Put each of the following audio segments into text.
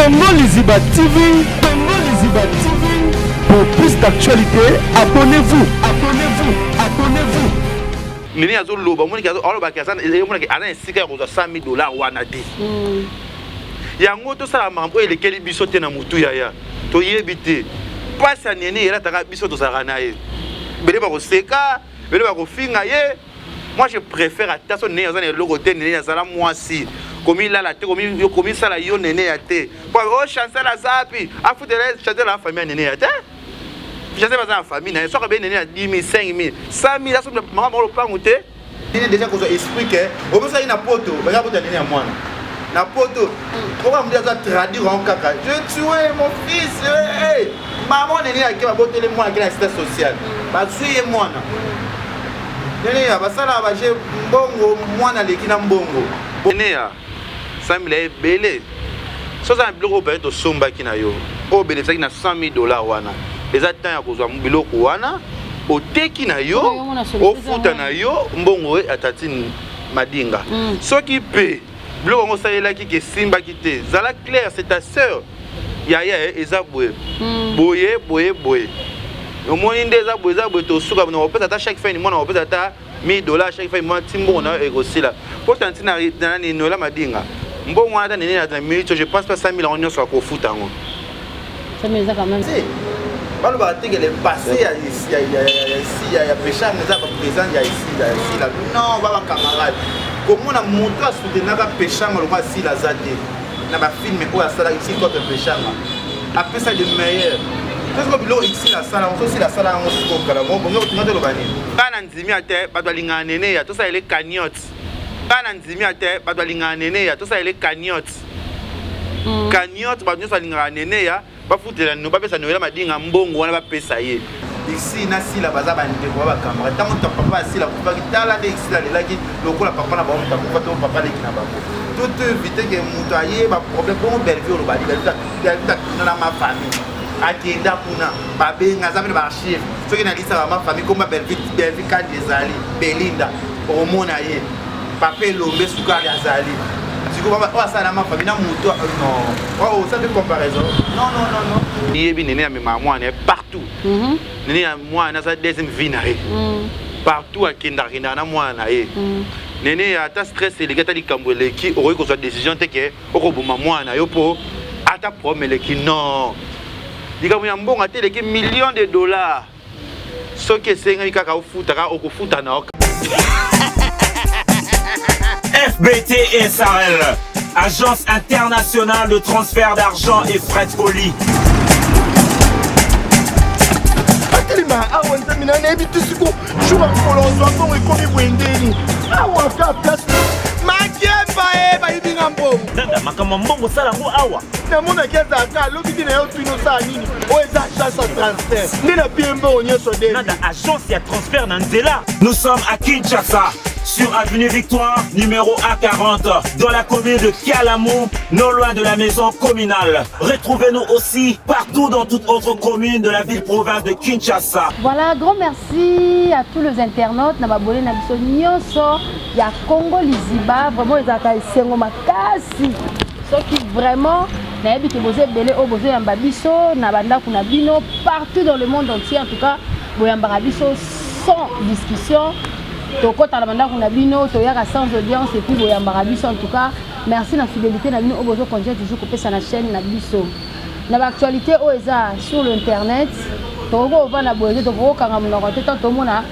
Congo Liziba TV, Congo Liziba TV. Pour plus d'actualité, abonnez-vous, abonnez-vous, abonnez-vous. Nini azo loba moni kazo oloba kaza moni ka ana sika ko $100,000 wana te. Yango to sala mambo elekeli biso te na mutu yaya. To yebite. Pasa nene era taka biso to sala na ye. Bele ba ko seka, bele ba ko finga ye. Moi je préfère attention nene azana logo te nene azala mwasi. Komi la te komi sala yo nene ya te. Oh chanter la zapi, afutele chanter la famille nene ya te. Je sais pas dans la famille, il y a bien 10 000, 5 000, 100 000, ça maman le pas monter. Il y a déjà qu'on explique que au moins ça il y a poto, regarde pour tenir à moi. Na poto. Comment me dire ça traduire en caca. Je tué mon fils. Hey, maman n'est là qui va botter les mois qui la cité sociale. Ba tuer moi na. Nene ya basala ba je mbongo mwana leki na mbongo. Nene ya 100 000 est belé. So ça biloko ba to somba kina yo. O bénéfice na $100,000 wana. Les attentes à cause de biloko wana oteki na yo ofuta na yo mbongo atatine madinga soki pe biloko ngo sayela ki ke simba kite zala clair c'est ta sœur yaya ezabwe boye omoni ndeza boye to suka na opesa ta chaque fin ni mona opesa ta $1,000 chaque fin moi timbo na egosila pour tantina na ni nola madinga mbongo ata nene na minute je pense pas 100,000 on soit ko futa ngo ça me ça quand même Balu ba teke le passé ya ici ya péchant neza ba présent ya ici là non ba camarade comment na montre soutenir ka péchant le si la zate na ba film ko ya sala ici contre péchant après ça de meilleur parce que bilo ici la sala on aussi la sala on se ko kala bon bongo tu le bani kana nzimi ate ba linga nene ya to ça ele cagnotte kana nzimi ate ba linga nene ya to ça ele cagnotte cagnotte ba nyosa linga nene ya ba futela no ba pesa no la madinga mbongo wana ba pesa ye ici na sila baza ba ndeko ba kamera tango to papa sila ko ba kitala de sila le laki lokola papa na ba muta ko to papa le kina ba tout éviter que muta ye ba problème bon belvio lo ba di belta na ma famille akenda kuna ba benga za ba chef so ki na lisa ma famille comme belvi ka desali belinda o mona ye papa lombe suka ya zali. Oh, ça n'a pas fait non. Oh, ça fait comparaison. Non. Il est bien né à moi, partout. Né à moi, on a sa deuxième vie. Partout à Kindarina, na moi, na ye. Néné à ta stress et les gars, t'as dit Camboué qui aurait qu'on soit décision, t'es que au robot moi, na yo po, à ta promesse qui non. Les gars, on bon à tel que millions de dollars. Ce qui est 5 ans, au foot, au foot, FBT SARL, Agence internationale de transfert d'argent et frais de colis. Nanda makamambongo sala ngo awa. Na mona keza ka lobi na yo twino sa nini. O eza chance à transfert. Nina piembo onyeso de. Nanda agence ya transfert na nzela. Nous sommes à Kinshasa. Sur avenue Victoire, numéro A40, dans la commune de Kialamou, non loin de la maison communale. Retrouvez-nous aussi partout dans toute autre commune de la ville-province de Kinshasa. Voilà, grand merci à tous les internautes. Na babole na biso nyonso ya Congo Liziba, vraiment ils ont sengo makasi. Ce qui vraiment na yebi ke boze belé o boze yamba biso na banda kuna bino partout dans le monde entier en tout cas, boyamba biso sans discussion. Toko talabanda kuna bino toyaka sans audience et puis boyamba biso en tout cas merci la fidélité na bino obozo continuer toujours couper sur la chaîne na biso na actualité o eza sur l'internet toko va na boye toko kanga monoko te tant mona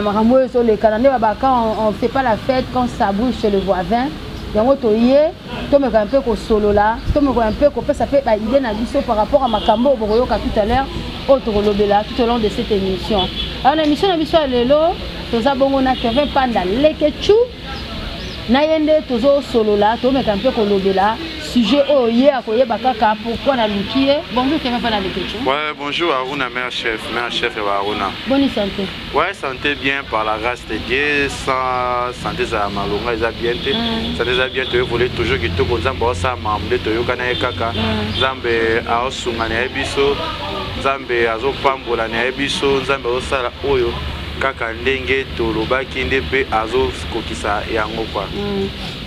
makambo sur les canadiens ba quand on fait pas la fête quand ça brûle chez le voisin yango toyé to me un peu ko solo là to me un peu ko pesa pe ba idée na biso par rapport à makambo boyoka tout à l'heure autre lobela tout au long de cette émission. Alors l'émission na biso lelo toza bongo na Kevin Panda lekechu na yende tozo solo là to me un peu ko lobela sujet oye akoyeba kaka pourquoi na lukie. Bonjour Kevin Panda lekechu. Ouais, bonjour Aruna mère chef et Aruna. Bonne santé. Ouais, santé bien par la grâce de Dieu, sans santé za malonga za bien te. Santé za bien te voler toujours que to ko nzamba sa mamde to yokana kaka. Nzambe aosunga na biso. Nzambe azopambola na biso, Nzambe osala oyo kaka ndenge tolobaki nde pe azokokisa yango kwa.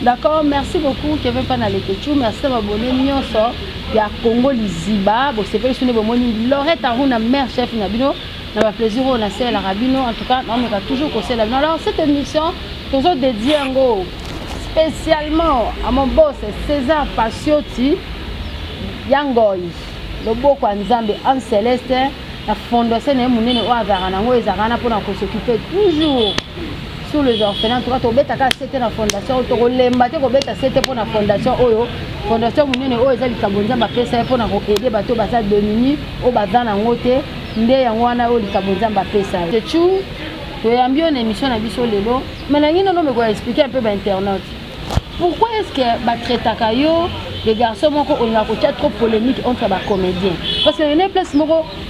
D'accord, merci beaucoup Kevin Panalekechu, merci m'abonner nyonso ya Congo Liziba, bo sepeli sune bo moni Lorette Aruna mère chef na bino, na ba plaisir on a c'est la rabino en tout cas, on a toujours conseillé la. Alors cette émission toujours dédiée ngo spécialement à mon boss César Pacioti Yangoy, le beau kwa Nzambe en Céleste, la fondation ne munene o azara nango ezarana pour s'occuper toujours sur les orphelins. En tout cas, tu as c'était la fondation, tu as c'était pour la fondation Oyo. Fondation Munene Oyo, ils ont fait pour aider les bateaux de démunis au bazar en côté. Ndé yangwana Oyo, ils ont fait ça. C'est tout. Tu as une émission à Bisso Lelo. Mais là, je vais expliquer un peu l'internet. Pourquoi est-ce que Takayo, les garçons, on a trop polémique entre les comédiens? Parce que les places, on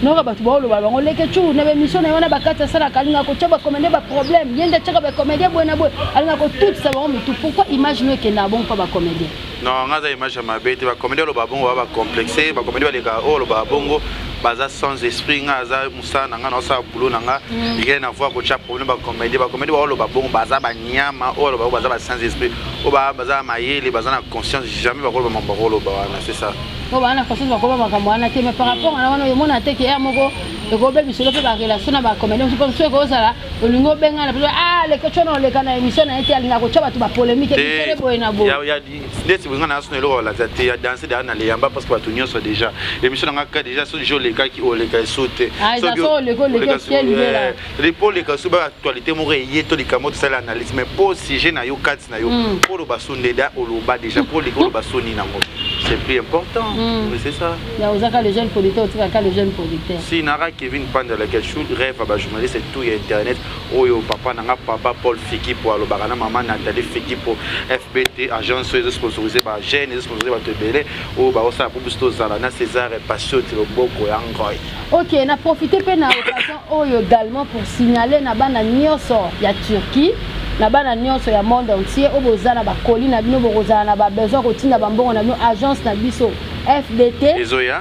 a les questions, on a émission, on a bakata ça la kalinga ko tchaba comédien ba problème, yenda tchaba comédien boena boy, alanga ko tout ça mais tout. Pourquoi imaginer que na bon pas ba comédien? Non, on a image ma bête, ba comédien lo ba bongo ba complexé, ba comédien les gars lo ba bongo baza sans esprit nga za musa nanga na sa boulot nanga, il na voir ko tcha problème ba comédien ba lo ba bongo baza ba nyama o lo ba baza ba sans esprit, o ba baza mayele baza na conscience jamais ba ko ba mambaro ba c'est ça. Bon on a conscience ba ko ba makamwana te mais par rapport à wana yo mona te ke ya moko le go be bisolo pe ba relation na ba comédien je pense que ça olingo benga na ah le question on le kana émission na été alinga ko tchaba tu ba polémique émission boy na bo ya ndeti bunga na sonelo la zate ya danser dans les yamba parce que ba tunyo so déjà émission na ka déjà so jo le ka ki o le ka sauter ah ça so le go le ciel là les pour les ka so ba actualité mo re to les kamoto ça l'analyse mais pour sujet na yo kat na yo pour le basonde da o lo ba déjà pour les go basoni na ngo c'est plus important c'est ça ya ozaka les jeunes producteurs ozaka les jeunes producteurs si nara Kevin Panda la quelque chose rêve à journaliste c'est tout internet oyo papa nanga papa Paul Fiki pour lo bagana maman Nathalie Fiki pour FBT agence sponsorisée par Jeune sponsorisée par Tebele o ba osa pour busto zala na César Pacioti le boko ya ngoy. OK, na profiter pe na occasion oyo également pour signaler na bana nyonso ya Turquie na bana nyonso ya monde entier o bozana ba koli na bino bozana na ba besoin kotinda ba mbongo na bino agence na biso FBT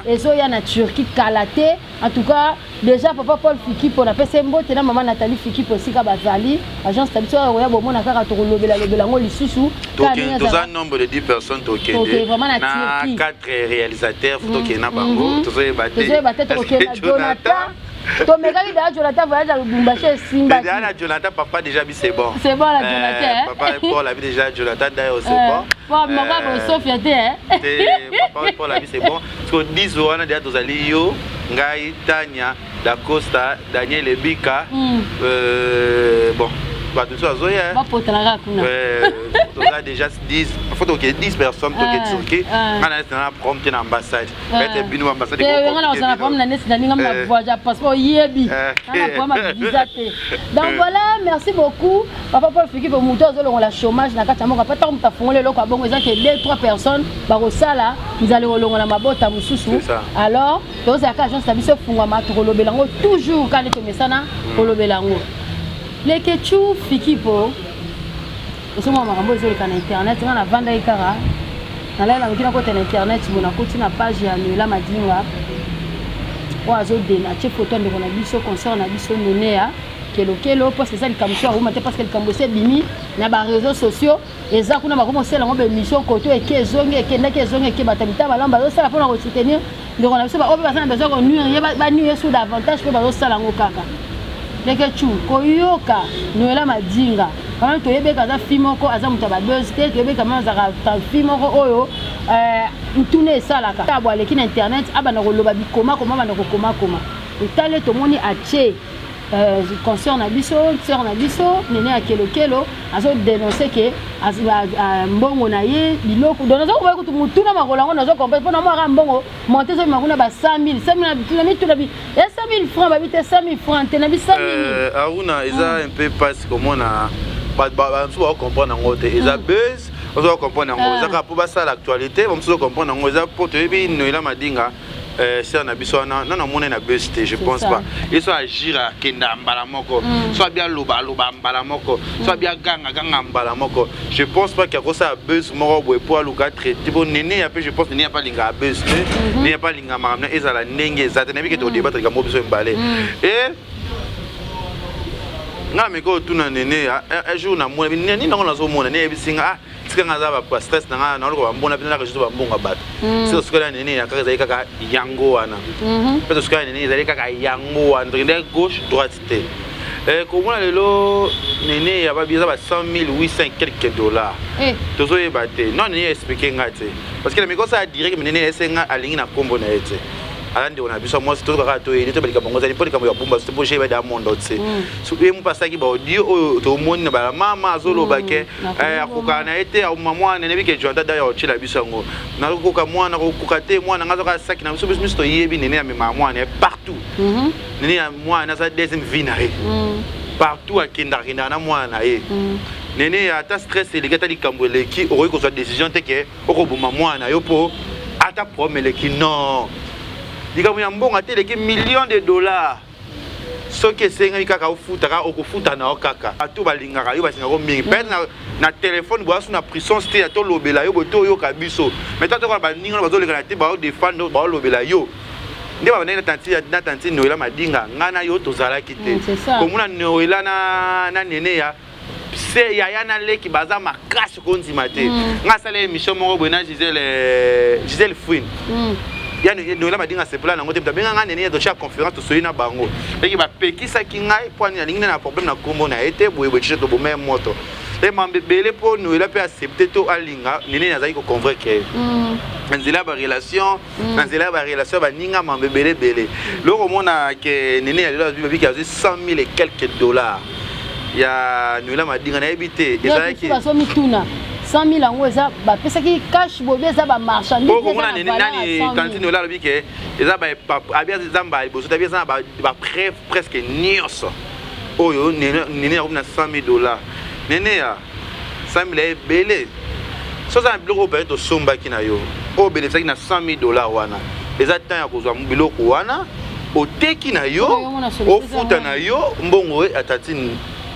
Ezoya na Turquie Kalate. En tout cas déjà papa Paul Fiki pour la pesembo tena maman Nathalie Fiki pour sika bazali agence tabiso ya bomona kaka to lobela ngo lisusu donc un nombre de 10 personnes toké na 4 réalisateurs photo qui na bango tozoye baté OK na Jonathan to megaki da Jonathan voyage à Lubumbashi Simba déjà Jonathan papa déjà bi c'est bon la Jonathan papa Paul a vu déjà Jonathan d'ailleurs c'est bon bon maman ko Sofia papa Paul a vu c'est bon parce que 10 ans on a déjà tozali yo Ngai Tania Da Costa Daniel Ebika bon bah tout ça zoya ba potala kuna toza déjà 10 faut que 10 personnes toke on a na prompte na ambassade être bino ambassade on a prompte na nesi na ninga na voyage passeport yebi na prompte visa te donc voilà merci beaucoup papa Paul Fiki pour muto zo la chômage na kata moko pata muta fongole loko bongo eza que 2-3 personnes ba kosala nous allons longola mabota mususu alors toza ka agence tabiso fungwa matolobela ngo toujours quand les mesana kolobela ngo les Ketchou Fikipo, nous sommes en internet, on a vendu les caras. On a côté internet, on a côté la page de la Madinga. On a des photos de mon abisso concert, on a biso Nénéa, Kelo, parce que ça, le Camussoir, parce que le Camussoir Bimi, il y a des réseaux sociaux, et ça, on a commencé à faire une mission côté et qui est zone, et qui est zone, et qui est batamita, ça pour nous soutenir. Donc on a besoin de nuire sous davantage que nous salons kaka. Les Ketchou, Koyoka, Noëlla Madinga. Quand même, tu es bien quand film encore, Azam Tababuzz, tu es bien quand même un film encore, Oyo, tourner ça là. Tu as boire les internet, Abanaro Lobabi, comment, et t'as tout le monde à Tché. Concert na biso, sœur na biso, Néné à Kelo, azo dénoncer que mbongo na ye biloko donc nazo ko ko mutuna makolango nazo comprendre pona mo mbongo monter so makuna ba 100 000 na bituna mi tuna bi et 100 000 francs ba bité 100 000 francs te na bi 100 000 auna eza un peu parce que on a ba so comprendre ngo te eza buzz on doit comprendre ngo eza ka pour ba ça l'actualité on doit comprendre ngo eza pour te bi Noëlla Madinga c'est un abisso non mon na besté je pense pas ils sont agir à kenda mbala moko soit bien loba mbala moko soit bien ganga mbala moko je pense pas qu'il y a ça buzz moko boy pour luka traiter bon Néné après je pense Néné pas linga buzz Néné pas linga mamna ezala ndenge ezata na biki to débattre ka mo biso mbalé et nga meko tuna nene un jour na mona nene na ngona zo mona ne bisinga sika nga za ba stress na nga na ko mbona pina ka jitu ba mbonga bat sika sika nene ya ka za ka yango wana peut sika nene za ka yango wana donc gauche droite te comment lelo nene ya ba biza ba 100,800 quelques dollars tozo e baté non nene expliquer nga te parce que meko ça direct nene esenga alingi na kombo na ete alande on a biso moi tout ka to et to balika bongo zali polika ya bomba c'est pour chez ba mondo tse so e mu pasaki ba audio to moni na ba mama azolo bake akuka na ete au mama nene bike jonta da ya ochila biso ngo na kuka mwana kuka te mwana ngazo ka saki na biso biso to yebi nene ya mama ne partout nene ya mwana sa deuxième vie na partout à kinda na mwana nene ya ta stress le gata likambo leki o ko so décision te ke o ko buma mwana yo po ata promele ki non dika mu mbonga te leki millions de dollars soki senga kaka ofuta ka okufuta na okaka atu balingaka yo basinga ko mingi pe na téléphone boasu na prison ste to lobela yo boto yo kabiso mais to ko ba ninga bazo leka te ba o défendre ba lobela yo nde ba na tanti Noela Madinga ngana yo to zala kite komuna Noela na nene ya se ya na leki baza makasi ko nzima te nga sala émission moko bona Gisèle Fouine ya Noela Madinga se plan nango te benga nga nene to cha conférence to soina bango leki ba pekisa kingai po ni na problème na kombo na ete boye boye to bo même moto et mambebele po Noela pe accepter to alinga nene nazaki ko convaincre nzela ba relation nzela ba relation ba ninga mambebele bele loko mona ke nene ya lelo bibi ki 100,000 et quelques dollars ya Noela Madinga na ebité ezaki baso mituna 100,000 ango eza ba pesa ki cash bobe eza ba marchandise ko mona nani quand Noela lobi ke eza ba abia zamba boso tabia za ba presque nyonso oyo nene ya na 100,000 dollars nene ya 100,000 bele so za biloko ba to somba kina yo o bele saki na 100,000 dollars wana eza temps ya kozwa biloko wana oteki na yo ofuta na yo mbongo atati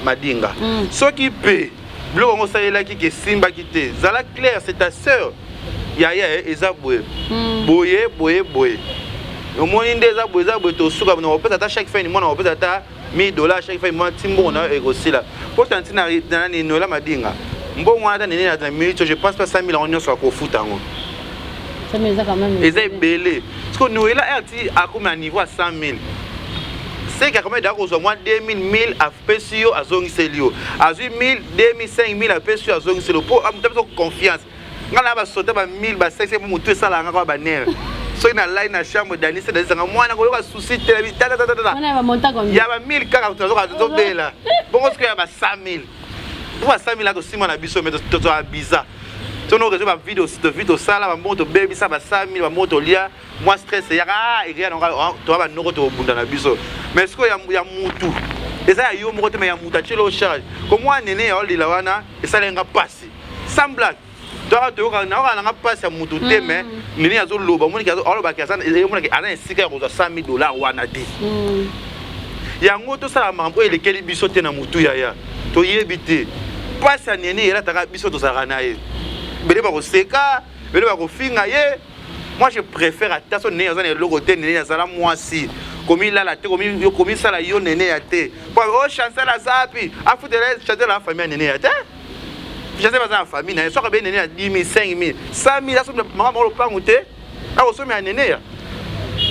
Madinga soki pe biloko ngo salela ki ke simba kite zala clair c'est ta sœur yaya eza boye boye omoni nde eza boye to suka na opesa ta chaque fin ni mona opesa ta 1,000 dollars chaque fin moi timbo na egosila pour tanti na Noela Madinga mbongo ata nene na minute je pense pas 100,000 on nyonso ko futa ngo ça me ça quand même eza belé parce que Noela ati akoma à niveau à 100,000 c'est que comme d'accord au moins 2,000 1000 à pesio à zongiselio à 8,000 2,000 5,000 à pesio à zongiselio pour am confiance ngala ba sota ba 1000 ba 500 pour mutu sala ngaka ba ner so ina line na chambre dani c'est des nga mwana ko yoka souci télé tata on va monter comme ya ba 1000 kaka to bela bon parce que ya ba 100,000 pour ba 100,000 là to sima na biso mais to bizarre to no rezo ba vidéo sala ba moto baby ça ba 100,000 ba moto lia moi stress ya et rien to ba noko to bunda na biso mais ce que ya mutu eza yo moko te mais ya mutu chelo charge comme moi nene ya olila wana esalenga passer sans blague to ka na nga passer ya mutu te mais nene ya zo loba moni ka zo oloba ka sana e mona ka ana sika ko 100,000 dollars wana te yango to sala mambo elekeli biso te na mutu ya to yebite passer nene era taka biso to sala na ye bele ba ko seka bele ba ko finga ye. Moi je préfère attention né à le côté né à la moi si comme il a la tête comme ça la yo néné à té pour chanter la zapi à foutre chanter la famille néné à té je sais pas la famille na so ka néné à 10,000 5,000 100,000 ça maman le plan outé ah so mais néné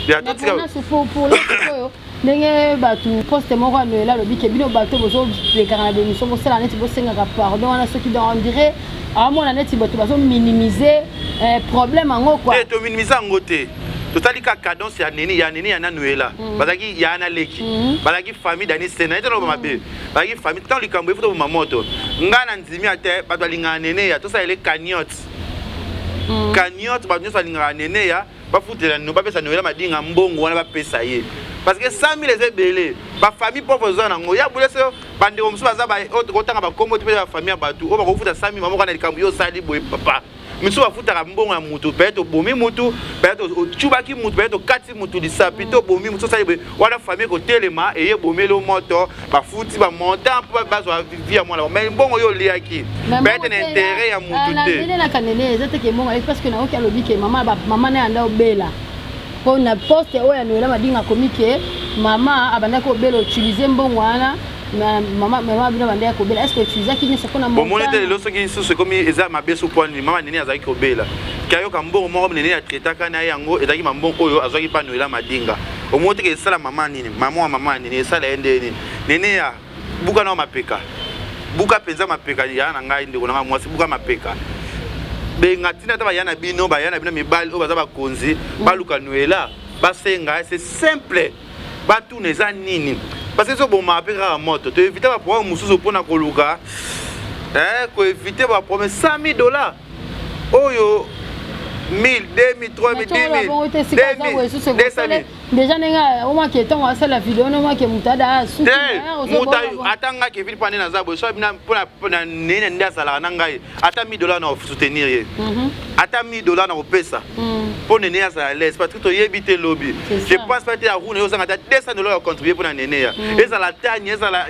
ya tout ça pour le ndenge batu poste moko ya Noela lobi ke bino bato bozo lekana de mission bo sala neti bo senga ka pardon wana ceux qui on dirait à mon neti bato bazo minimiser problème ngo quoi et to minimiser ngo te totali ka cadence ya neni ya na Noela bazaki ya na leki bazaki famille dani sena ete no mabe bazaki famille tant likambo ifuto bo mamoto ngana nzimi ate bato linga nene ya to sa ele cagnotte bato sa linga nene ya ba futela no ba pesa Noela Madinga mbongo wana ba pesa ye parce que 100,000 les belé ba famille pauvre zona ngo ya bulese bande omsu baza ba otanga ba kombo te ba famille batu o ba ko futa 100,000 mamo kana likambo yo sali boy papa miso ba futa mbongo ya mutu peto bomi mutu peto chubaki mutu peto kati mutu disapito bomi mutu sali boy wana famille ko telema et ye bomelo moto ba futi ba montant pour ba zo via moi mais mbongo yo liaki peto na intérêt ya mutu te na kanene ezate ke mbongo parce que na okia lobi ke mama na anda obela on a posté oya Noela Madinga komike mama abanda ko belo utiliser mbongo wana maman bino bande ya kobela est-ce que tu as qui ne se connaît pas bon mon était le soki sous comme eza mabeso point maman nene azaki kobela kayo kambo moko nene ya traitaka na yango ezaki mambo oyo azaki pa noela madinga au moins que ça la maman nini maman nene ça la ende nene ya buka na mapeka buka penza mapeka ya na ngai ndeko na mwasi buka mapeka benga tina ta bayana bino mibali o baza bakonzi baluka noela basenga c'est simple batu neza nini parce que so bon mapeka moto to éviter ba problème mususu pona koluka ko éviter ba problème $100,000 oyo 1000, 2000, 3000, 10 000, 200,000. Déjà, au moins que ton la vidéo, au moins que Moutada sous. Attends, que vite pendant la zabo, soit pour la nenda sala nangai. Attends $1,000 na soutenir. Attends $1,000 na opesa. Pour nena sala laisse parce que tu y habite lobby. Je pense pas que à roune, ils ont $200 contribuer pour la nena. Et ça la tagne, ça la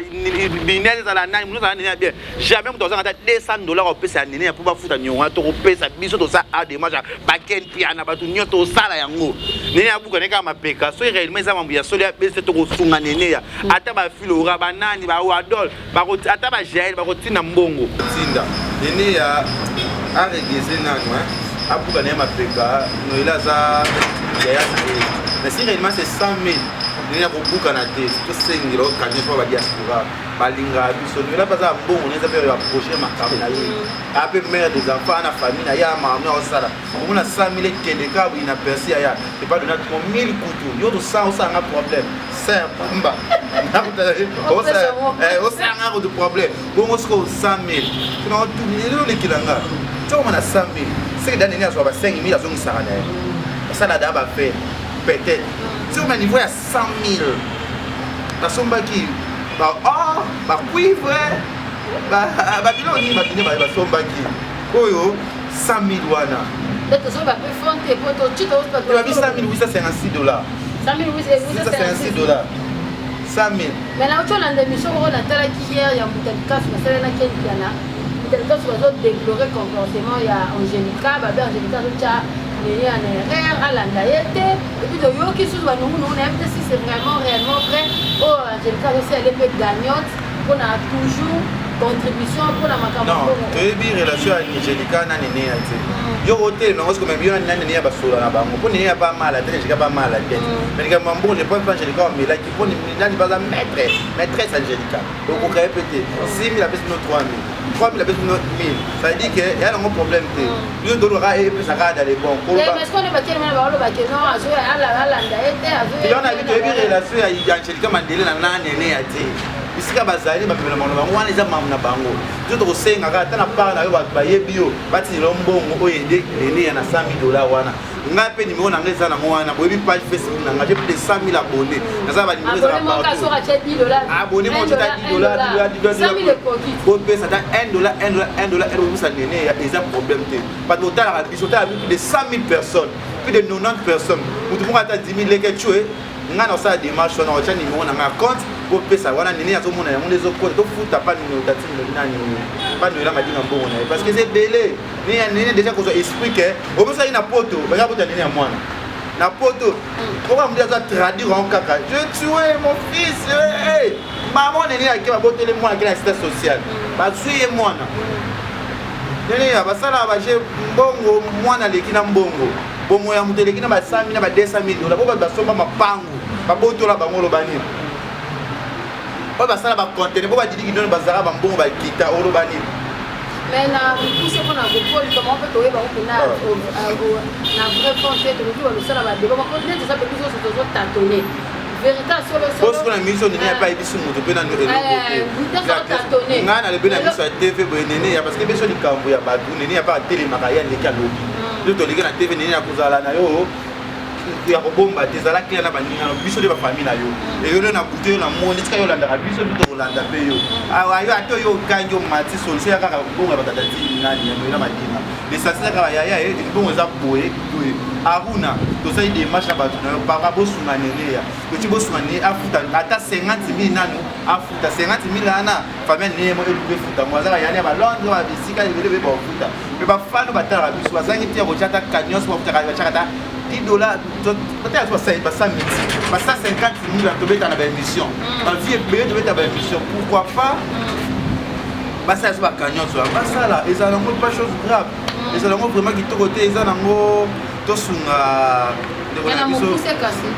binel, ça la nani, nous ça nena bien. Jamais on doit $200 opesa à nena pour pas foutre nyonga, to opesa biso to ça a des matchs. Baken piana batu nyoto sala yango nene abuka neka mapeka so réellement ça mambu ya solia bese to ko sunga nene ya ata ba filo ra banani ba wadol ba ko ata ba jail ba ko tina mbongo tinda nene ya arregeze nanu abuka neka mapeka no ila za ya mais si réellement c'est 100,000 nene ko buka na te to sengiro kanyo pa ba diaspora balinga biso nela baza mbongo neza pe ya projet makabo na ye ape mère des enfants na famille na ya maman osala on a 100,000 keleka oui na persi ya c'est pas donner 1000 couteaux yo to 100 ça un problème c'est mba on ça un de problème bon on se 100,000 sinon tout les kilanga tu on a 100,000 c'est dans dernier soit 5,000 azong ça na ça la daba fait peut-être si on a niveau à 100,000 la somba qui ba cuivre ba biloni ba bine ba sombaki oyo 100,000 wana peut-être ça va faire fonter pour tout tu dois pas $100,856 $100,856 100,000 mais là tu as l'émission on a tala qui hier ya mutalika na sala na kendiana mutalika sur les autres déplorer comportement ya Angelica ba Angelica ça nene en erreur à l'andaïté et puis de yo qui sous ba nous on aime si c'est vraiment réellement vrai oh Angelica aussi elle est gagnante on a toujours contribution pour la makambo non tu bi relation avec Angelica na nene ya te yo hôtel mais on se comme bien na nene ya basola na bango pour nene ya pas mal Angelica pas mal tête mais quand mambo je pense pas Angelica mais là qui pour nene pas maîtresse Angelica donc on peut répéter 6,000 la baisse nous 3,000 la baisse nous 1,000 ça veut dire que y a un problème te lui donnera et puis ça va dans les bons mais est-ce qu'on est pas tellement ba lo ba que non azo à la ndaete azo il y en a vu que relation ya Angelica Mandela na nene ya te isika bazali bapemela mano bango wana eza mamu na bango to tosengaka ata na part na yo bato bayebi yo batinela mbongo oyo ede nene ya na $100,000 wana ngai mpe nimero na ngai eza nango wana boyebi page Facebook na ngai j'ai plus de 100,000 abonnés naza banimero ezaka abonné mo tata $10 kopesa ata $1 obusa nene eza problème te bato otalaka biso otala plus de 100,000 personnes plus de 90 personnes motu moko ata 10,000 leke tue ngai na osala démarche wana otya nimero na ngai compte kopesa wana nene azomona yango nde ezokota tofuta pa nimero tati nani pa noela madinga mbongo na ye parce que c'est belé nene déjà kozwa esprit ke obosaki na poto baka poto ya nene ya mwana na poto oka moto aza traduire yango kaka je tue mon fils maman nene ake babotele mwana ake na site sociale bazwi ye mwana nene ya basala baje mbongo mwana aleki na mbongo bomo ya moto eleki na ba 100,000 na ba $200,000 po bato basomba mapangu babotola bango oloba nini oyo basala bacontene po badidi kidone bazala bambongo bakita oloba nini mais na pousse pour na gopoli comment peut toyeba ko na vrai fonte to lobi basala ba débat ko ndete ça peut plus se toujours tâtonner vérité solo parce que na mission nene ya pas ebisu moto pe na ndelo ko ngana le bena biso TV bo nene ya parce que biso likambo ya batu nene ya pas telemaka ya ndeki alobi to leka na TV nene ya kozala na yo ya kobomba te ezala kila na baninga biso de bafamille na yo eyolo na bute na moni tika yo landaka biso to kolanda pe yo awa yo ato yo kanjo mati solution ya kaka bonga batata ti nani ya moyela madinga l'essentiel ya bon eza boye aruna tosali démarche na bato na yo papa bosunga nene ya koti bosunga ne afuta ata 50,000 nanu afuta 50,000 ana famille ne mo elupe futa mo azaka yani ba Londres ba bisika ebele ba futa mais ba fano batala biso bazangi tia ko chata kanyos ko futa ka chata $10 peut-être ça va ça miti ba 150,000 to beta na ba émission ba vie payé to beta ba émission pourquoi pas ba ça ba kanyos ba ça là et ça n'a pas chose grave et ça n'a vraiment qui to côté ça n'a to sunga de la biso c'est cassé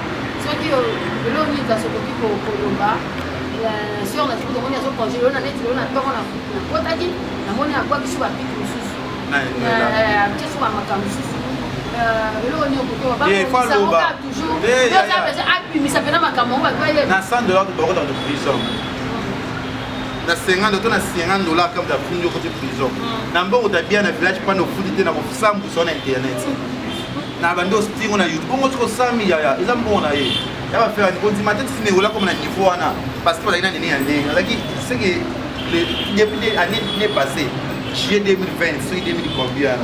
ce qui le ni ta so ko lomba sur na tuko moni aso projet on a net on a pas on a kotaki na moni akwa biso ba pique mususu na petit so makambo mususu le ni ko ba ko ça on va toujours ça veut appuyer mais ça fait na makambo ba kwa na $100 dans de prison na $50 to na $50 comme da fundi côté prison na mbongo ta bien na village pas no foot na ko sambu sur internet na bando stingo na YouTube bongo tko sami ya eza mbongo na ye ya ba faire ni matin sine ola comme na niveau wana parce que la ina nini ande like c'est que depuis des années n'est passé juillet 2020 sur 2000 combien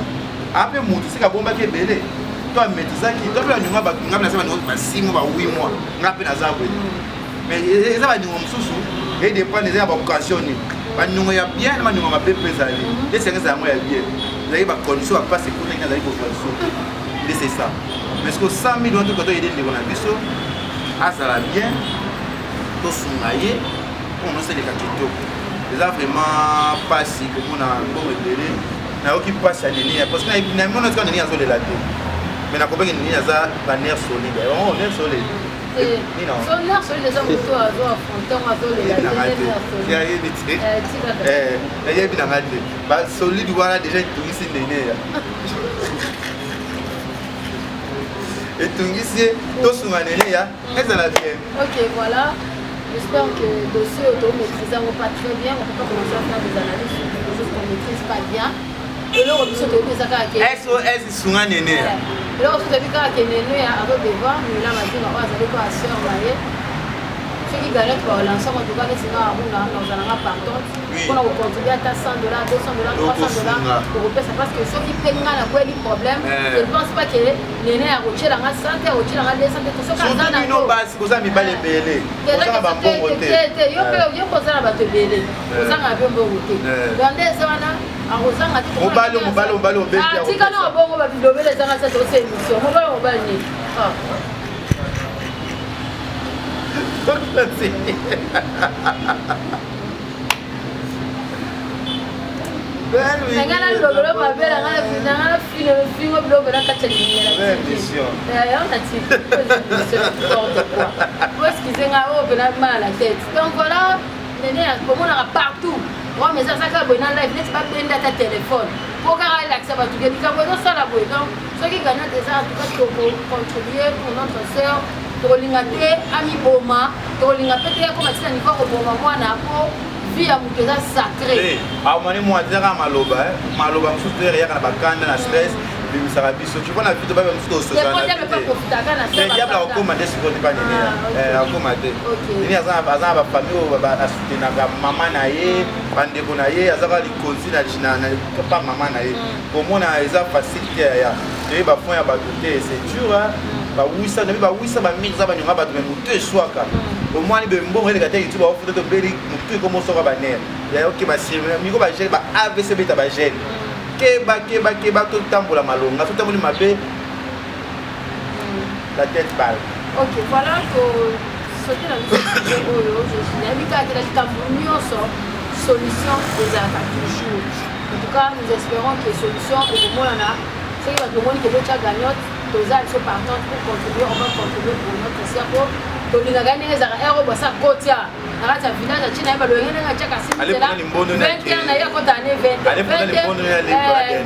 après mutu c'est ka bomba ke belé toi metizaki toi la nyunga ba ngabla sema ni ba 6 mois ba 8 mois ngape na zabwe mais eza ba nyunga msusu et dépend des occasions ba nyunga ya bien na nyunga ba pepe zali et c'est ça moi ya bien zali ba condition ba passer pour na zali ko condition c'est ça mais ce que 100,000 dollars quand aider les biso azala bien to sungaye on ne sait les kakito les a vraiment pas si comme on a bon repéré na oki passe à nini parce que na mon autre nini azo de la tête mais na compagnie nini aza ba nerf solide on nerf solide ni non son nerf solide les hommes to azo affronter azo de la tête il y a une il y a bien mal ba solide voilà déjà tout ici nene et tout ici tout sur ma nene ya ezala bien. OK, voilà. J'espère que le dossier maîtrisant pas très bien, on peut pas commencer à faire des analyses sur des choses qu'on maîtrise pas bien. Et là on peut se trouver ça ka SOS sur ma nene ya. Et là on se trouve ka nene ya avant de voir mais là maintenant on va aller voir sœur maye. Ceux qui gagnent pour l'ensemble en tout cas que c'est là on a pardon. On a continuer à $100, $200, $300 pour repayer ça parce que ceux qui prennent là quoi les problèmes, je pense pas que nene a roché la santé, a roché la santé tout ça quand ça non basi koza mibale belé. Koza ba bongo te. Yo koza na bato belé. Koza na bongo te. Donc ça wana arozanga te. Mobalo obeti. Ah tika na bongo ba bidobele zanga ça to c'est émission. Mobalo ni. Ah. Nangana lobelo mabela ngana film blog na katseli ngela. Émission. On a dit pour excuser nga o bena mal à la tête. Donc voilà, nene comment on a partout. Moi mais ça ka bona live n'est pas bien data téléphone. Pour garder l'accès à tout bien ka bona ça la boy. Donc ceux qui gagnent des arts en tout cas pour contribuer pour notre sœur tolingate ami boma tolingate te ko matina ni ko boma mwana ko via muteza sacré mani moi dira maloba msusu ya kana bakanda na stress bimisaka biso tu vois na vidéo ba msusu so ça na diable akoma de siko pas nene akoma de ni azana ba famille ba asutena ga mama na ye bandeko na ye azaka likonzi na pas mama na ye komona eza facilité ya et ba fond ya ba doté c'est dur ba wisa na ba wisa ba mix ba nyonga ba to mutu eswaka au moins ni be mbongo ele kata YouTube ba foto to beli mutu ko moso ba ner ya OK ba sirve mi ko ba gel ba AVC beta ba gel ke ba to tambola malonga to tambola mabe la tête balle. OK, voilà que sauter la vidéo je suis amika de la tambola solution des attaques toujours. En tout cas, nous espérons que solution au moment là c'est que le monde qui veut gagnante tous sont partants pour contribuer, on va contribuer pour notre cerveau. Donc, nous avons gagné les arrêts, on va s'en côté. Dans le village, on a gagné les arrêts, on a gagné 21 ans, on a gagné 20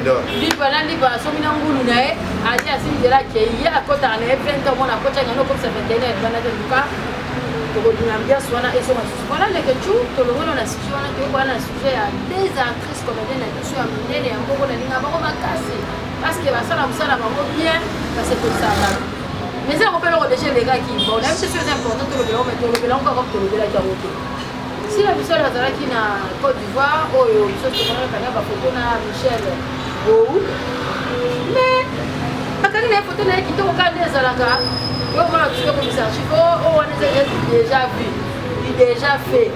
ans. Libre, Somina Ngoulou, a dit à Sindela qu'il y a à côté, on a 20 ans, on a côté, on a comme ça 21 ans, on a bien soigné et son voilà les questions, tout le monde a un sujet, on a un sujet à des actrices comédiennes qui sont amenées et un peu de l'ingénieur, on va casser. Parce que ça va bien, parce que ça va. Mais ça, on peut le redécher les gars qui vont. Même si c'est important, tout le monde, mais tout le monde encore tout le monde qui a voté. Si la mission est qui na Côte d'Ivoire, oh, chose que on a photo na Michel, oh mais bakangi na photo na kitoko kande ezalaka yo mona tuko commissaire chief oh on est déjà vu il déjà fait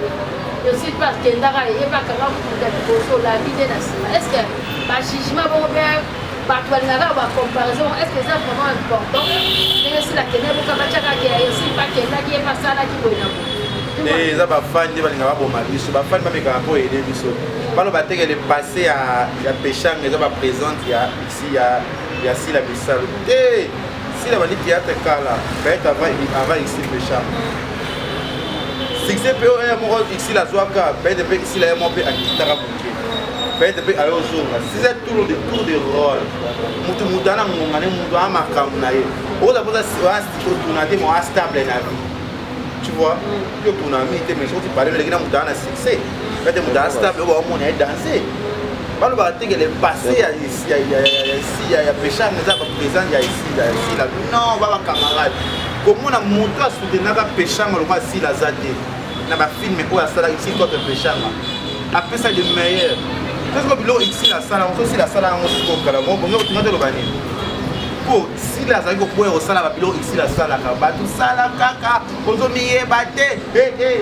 je suis pas kendaka et pas quand pour la la vie de la sima est-ce que ba jugement bon bien ba balingaka ba comparaison est-ce que c'est vraiment important mais si la kene boka bachaka ke aussi pas kenda qui est pas ça là qui koina les abafani balingaka boma biso bafani bamekaka po aider biso balo bateke le passé à ya péchang les aba présente ya ici ya si la bisalo eh si la bali théâtre kala ba être avant ici péchang succès PO est mon ici la zoaka ba être ici la mon pe akitaka bouquet ba être pe ayo zonga si c'est tout le tour de rôle mutu mutana ngongane mutu amakamu na ye oza poza si tunate mo stable na vie tu vois que pour un ami mais si tu parles de l'église dans succès quand tu es stable on est danser balu ba te que le passé ici il y a péché mais ça présent il y a ici là non ba camarade comment on a montré à soutenir ka péché mais on si la zate na ba film ko ya sala ici contre péché après ça le meilleur parce que bilo ici la sala on aussi la sala on se ko kala bon on va te le bani si la zaki ko sala ba bilo ici la sala ka ba tout sala kaka ozo miye bate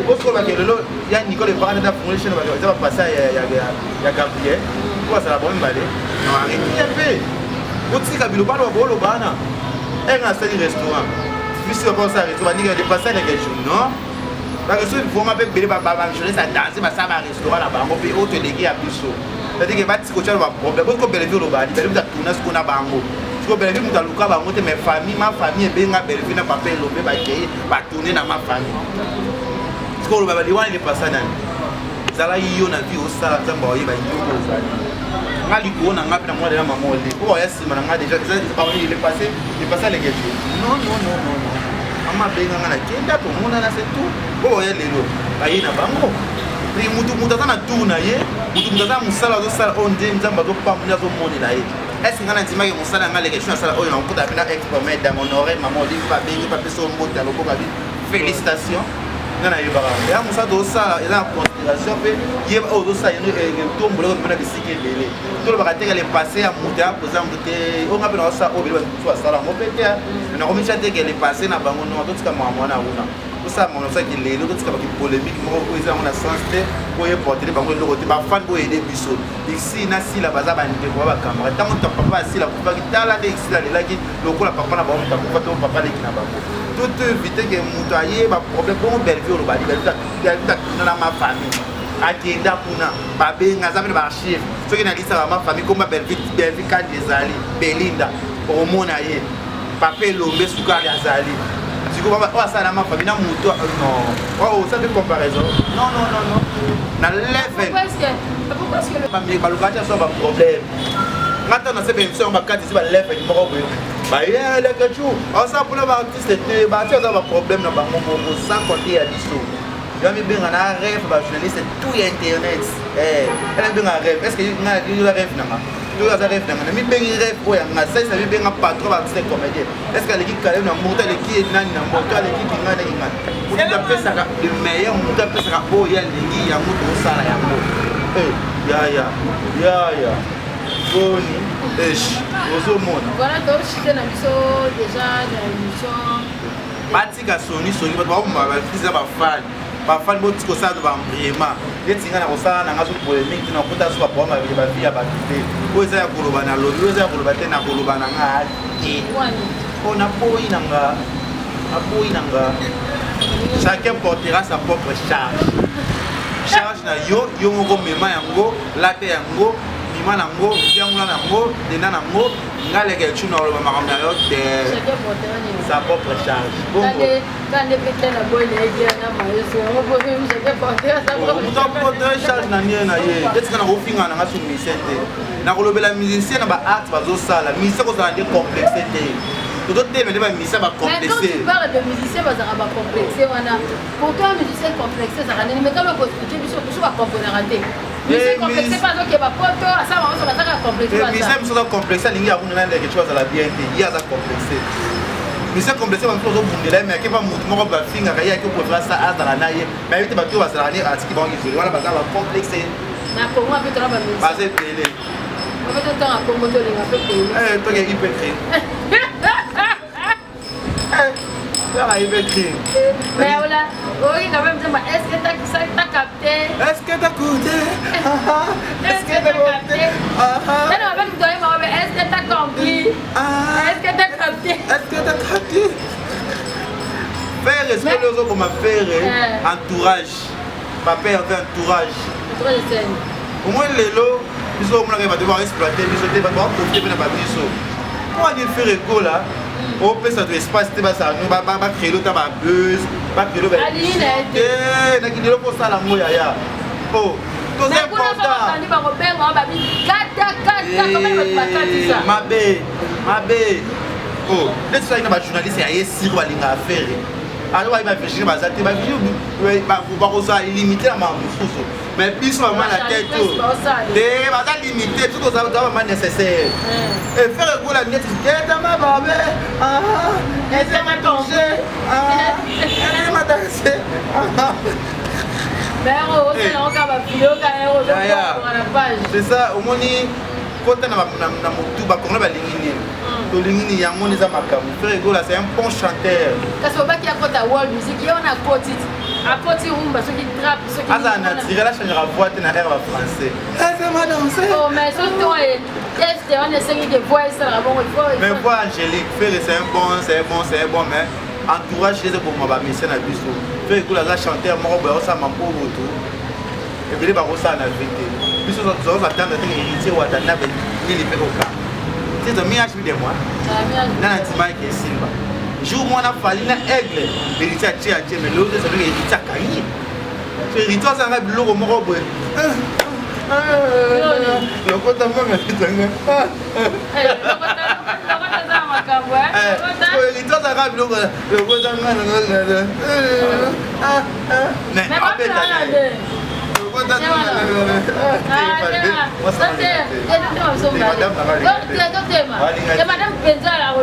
osko ba kelelo ya Nicole ba na fondé chez ba za ba passer ya Gabriel ko sala bon balé non arrêtez pe oti ka bilo ba lo bolo bana nga sali restaurant biso ba ça restaurant ni de passer les jours non ba que so faut ma pe belé ba manger ça danser ba ça ba restaurant là ba mo pe autre légué à biso c'est-à-dire que ba ti ko tshalo ba problème ko belé lo ba belé ta tuna ce qu'on a bango Belgique muta luka ba ngote mes famille ma famille benga Belgique na papa lobe ba kei ba tourner na ma famille ko ba li wana le passana zala yo na vie au sala tamba oyi ba yo ko zali ngali ko na ngapi na mwa de na mama oli ko ya sima na nga déjà pas il est passé les gars non ama benga ngana kenda to mona na c'est tout ko ya lelo ba yi na bango mutu tana tuna ye mutu tana musala zo sala on dem zamba zo pamuna zo moni na ye est-ce que ngana ntimaki musala ngale ke sala oyo na kuta bina expomet dans mon oreille maman oli pas bengi pas peso mbota loko ba félicitations ngana yo bara ya musa do sala ela considération pe ye o do sa yeno tombo le ko na bisike bele to le bakateka le passé à muta pour exemple te o ngabe na sa o bele ba sala mo pete na ko micha te ke le passé na bango no to tsika mwa na una ça mon ça qui les autres qui polémique moi ils ont la sens de pour porter bango le côté ba fan pour aider biso ici na si la baza ba ndeko ba caméra tant que papa si la papa qui tala de ici là là qui le ko la papa na ba on ta ko papa le qui na bango tout éviter que mutoyer ba problème pour belle vie au bali na ma famille akenda kuna ba benga za ba archive ce qui na lisa ma famille comme belle vie quand des ali Belinda au mona ye papa lombe sukari azali tu comprends pas ça na ma famille na muto non oh ça fait comparaison non na level pourquoi est-ce que le famille ba lokati so ba problème ngata na se ben so ba kati ba level mo ko ba ye le kechu on ça pour les artistes ba tu as ba problème na ba mo sans compter ya biso ya mi benga na rêve ba journaliste tout internet elle benga rêve est-ce que nga yo rêve na ma tu as rêve na mi bengi rêve o ya nga ça mi benga patron ba artiste comédien est-ce que l'équipe calme na monta l'équipe nani na monta l'équipe ngana ngana pour ta pesa le meilleur monta pesa o ya lingi ya moto sala ya mo ya boni ozo mona voilà donc je na biso déjà dans l'émission batika soni ba ba fils ba fan ba fan bo tiko sa ba mbrema yetinga na kosala na ngaso polémique na kota so ba ba ba via ba tite ko eza ya koloba na lo eza ya koloba te na koloba na nga ti on a poyi nanga chacun portera sa propre charge na yo moko mema yango late yango mima nango yango nango dena nango ngale ke tuna lo makamna yo de sa propre charge bongo quand peut-être la bonne idée na maïso on peut même je vais porter sa propre charge na nie na ye est-ce que na ofinga na ngaso misente na kolobela musicien na ba art bazo sala musicien ko za ndi complexité tout te mais ba musicien ba complexé mais quand tu parles de musicien ba za ba complexé wana pour toi musicien complexé ça rend mais quand on expliquer biso tout va comprendre raté musicien complexé pas donc ba poto ça va on va complexé ça musicien so complexé ningi akuna na quelque chose à la bien te il y a ça complexé musicien complexé ba poto bundela mais ke ba mutu moko ba finga ka ya ke pour faire ça azala na ye mais vite ba to ba zala ni atiki ba ngi wala ba za ba complexé na Congo peut-être ba musicien ba c'est télé fait tout le temps à Congo, tu l'as fait payer. Toi qui es hypocrite. Mais voilà, oui, quand même, est-ce que tu as capté? Est-ce que tu as goûté? Est-ce que tu as capté? Est-ce que tu as compris? Est-ce que tu as capté? Est-ce que tu as capté? Faire est-ce que les autres comme faire entourage. Papa avait entourage. Au moins les lots, ils ont devoir exploiter, ils ont devoir profiter de la biso. Pour aller faire écho là, on peut ça de espace, tu vas ça, nous va créer l'autre ma buzz, va créer l'autre. Na qui pour ça la moya ya. Oh, c'est important. Ma bé. Oh, les ça ina ba journaliste ya yesi ko alinga affaire. Alors il va réfléchir ba ça te ba vie ba ça limiter la mamoussou. Mais puis sur la tête tout. Des ba ça limiter tout ça vraiment nécessaire. Et faire le la net dans ma babé. Et c'est ma toucher. Et ma danser. C'est ça, au moins quand on a motu ba kono ba lingini. To lingini yango neza makamu. Frère Gola c'est un bon chanteur. Parce que baki akota world music, il y a un akoti rumba ceux qui trap, ceux qui Asa na tirer la chanson voix na air français. C'est ma danser. Oh mais surtout on est cinq de voix ça la bon il faut. Mais voix angélique, frère c'est un bon mais entourage les pour ma mission na biso. Frère Gola la chanteur moko ba ça ma pour tout. Et puis ba ça na vérité. Biso zo attendre que héritier ou attendre avec il fait au cas. C'est de miage de moi. Dans un dimanche qui est Simba. Jour moi na fallu na aigle, héritier a tia mais l'autre c'est le héritier a gagné. Ce héritier ça va bleu au moro boy. Le côté moi mais c'est un. Le héritier ça va bleu le côté moi. Mais Madame Penza la bon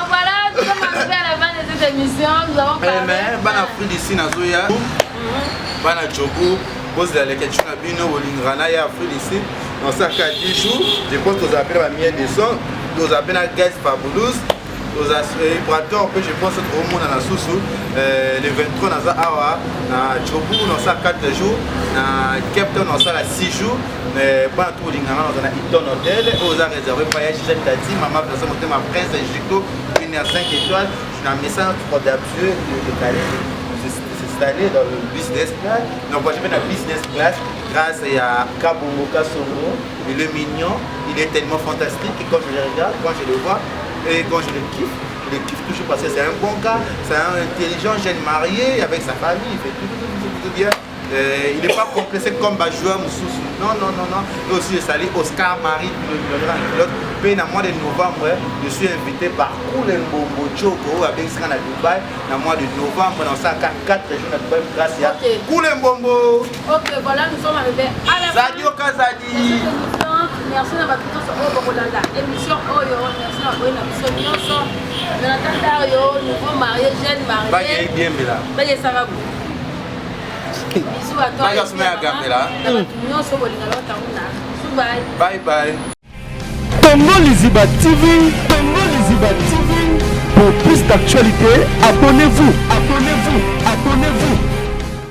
voilà, nous sommes arrivés à la fin de cette émission. Nous avons parlé. Bana fruit d'ici Nazoya. Bana Jogo. Pose la lecture na bino bolingana ya fruit d'ici. Dans ça 10 jours, je pense que vous appelez la mienne de son, vous appelez la gaz fabulous. Aux Brator, je pense que au monde na Soussou, le 23 na Awa, na Jobu dans ça 4 jours, na Cape Town dans ça 6 jours, mais pas tout lingana dans un Hilton Hotel, aux a réservé voyage chez Tati, maman dans ça monter ma prince Egipto, une à 5 étoiles, na message pour d'absurde de Calais. Installé dans le business class. Donc moi je vais dans le business class grâce à Kabongo Kasongo. Il est mignon, il est tellement fantastique et quand je le regarde, quand je le vois et quand je le kiffe toujours parce que c'est un bon gars, c'est un intelligent jeune marié avec sa famille, il fait tout bien. Il n'est pas complexé comme joueur Moussous. Non. Et aussi je salue Oscar Marie, l'autre pays dans le mois de novembre, je suis invité par Koulembo Choko avec ça à Dubaï. Dans le mois de novembre, dans ça 4 jours à Dubaï, grâce à Koulembo. Ok, voilà, nous sommes arrivés à la fin. Sadio Kazadi. Merci à votre émission Oyo. Merci à vous, émission Jonathan Dario, nouveau marié, jeune marié. Bien, là. Ça va. Bisous à toi. Bye bye. Congo Liziba TV. Pour plus d'actualités, abonnez-vous.